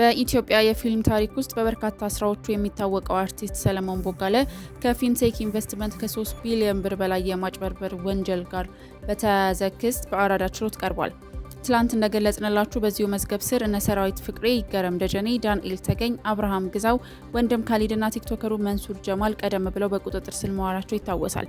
በኢትዮጵያ የፊልም ታሪክ ውስጥ በበርካታ ስራዎቹ የሚታወቀው አርቲስት ሰለሞን ቦጋለ ከፊንቴክ ኢንቨስትመንት ከ3 ቢሊዮን ብር በላይ የማጭበርበር ወንጀል ጋር በተያያዘ ክስ በአራዳ ችሎት ቀርቧል። ትላንት እንደገለጽንላችሁ በዚሁ መዝገብ ስር እነ ሰራዊት ፍቅሬ፣ ይገረም ደጀኔ፣ ዳንኤል ተገኝ፣ አብርሃም ግዛው፣ ወንድም ካሊድና ቲክቶከሩ መንሱር ጀማል ቀደም ብለው በቁጥጥር ስር መዋላቸው ይታወሳል።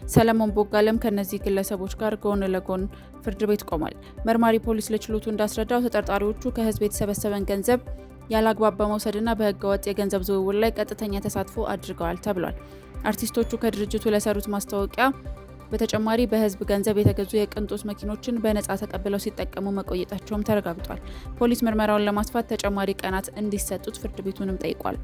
ሰለሞን ቦጋለም ከነዚህ ግለሰቦች ጋር ጎን ለጎን ፍርድ ቤት ቆሟል። መርማሪ ፖሊስ ለችሎቱ እንዳስረዳው ተጠርጣሪዎቹ ከህዝብ የተሰበሰበን ገንዘብ ያላግባብ በመውሰድና በህገወጥ የገንዘብ ዝውውር ላይ ቀጥተኛ ተሳትፎ አድርገዋል ተብሏል። አርቲስቶቹ ከድርጅቱ ለሰሩት ማስታወቂያ በተጨማሪ በህዝብ ገንዘብ የተገዙ የቅንጦት መኪኖችን በነጻ ተቀብለው ሲጠቀሙ መቆየታቸውም ተረጋግጧል። ፖሊስ ምርመራውን ለማስፋት ተጨማሪ ቀናት እንዲሰጡት ፍርድ ቤቱንም ጠይቋል።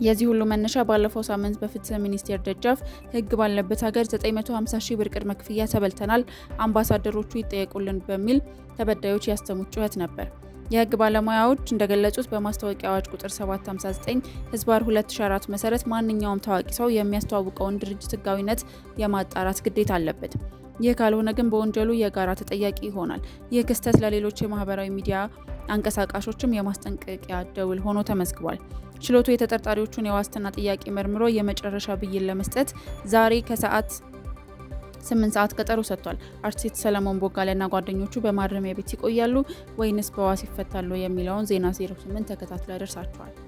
የዚህ ሁሉ መነሻ ባለፈው ሳምንት በፍትህ ሚኒስቴር ደጃፍ ህግ ባለበት ሀገር 950 ሺህ ብር ቅድመ ክፍያ ተበልተናል፣ አምባሳደሮቹ ይጠየቁልን በሚል ተበዳዮች ያሰሙት ጩኸት ነበር። የህግ ባለሙያዎች እንደገለጹት በማስታወቂያ አዋጅ ቁጥር 759/2004 መሰረት ማንኛውም ታዋቂ ሰው የሚያስተዋውቀውን ድርጅት ህጋዊነት የማጣራት ግዴታ አለበት። ይህ ካልሆነ ግን በወንጀሉ የጋራ ተጠያቂ ይሆናል። ይህ ክስተት ለሌሎች የማህበራዊ ሚዲያ አንቀሳቃሾችም የማስጠንቀቂያ ደውል ሆኖ ተመዝግቧል። ችሎቱ የተጠርጣሪዎቹን የዋስትና ጥያቄ መርምሮ የመጨረሻ ብይን ለመስጠት ዛሬ ከሰዓት 8 ሰዓት ቀጠሮ ሰጥቷል። አርቲስት ሰለሞን ቦጋለና ጓደኞቹ በማረሚያ ቤት ይቆያሉ ወይንስ በዋስ ይፈታሉ የሚለውን ዜና 08 ተከታትሎ ያደርሳችኋል።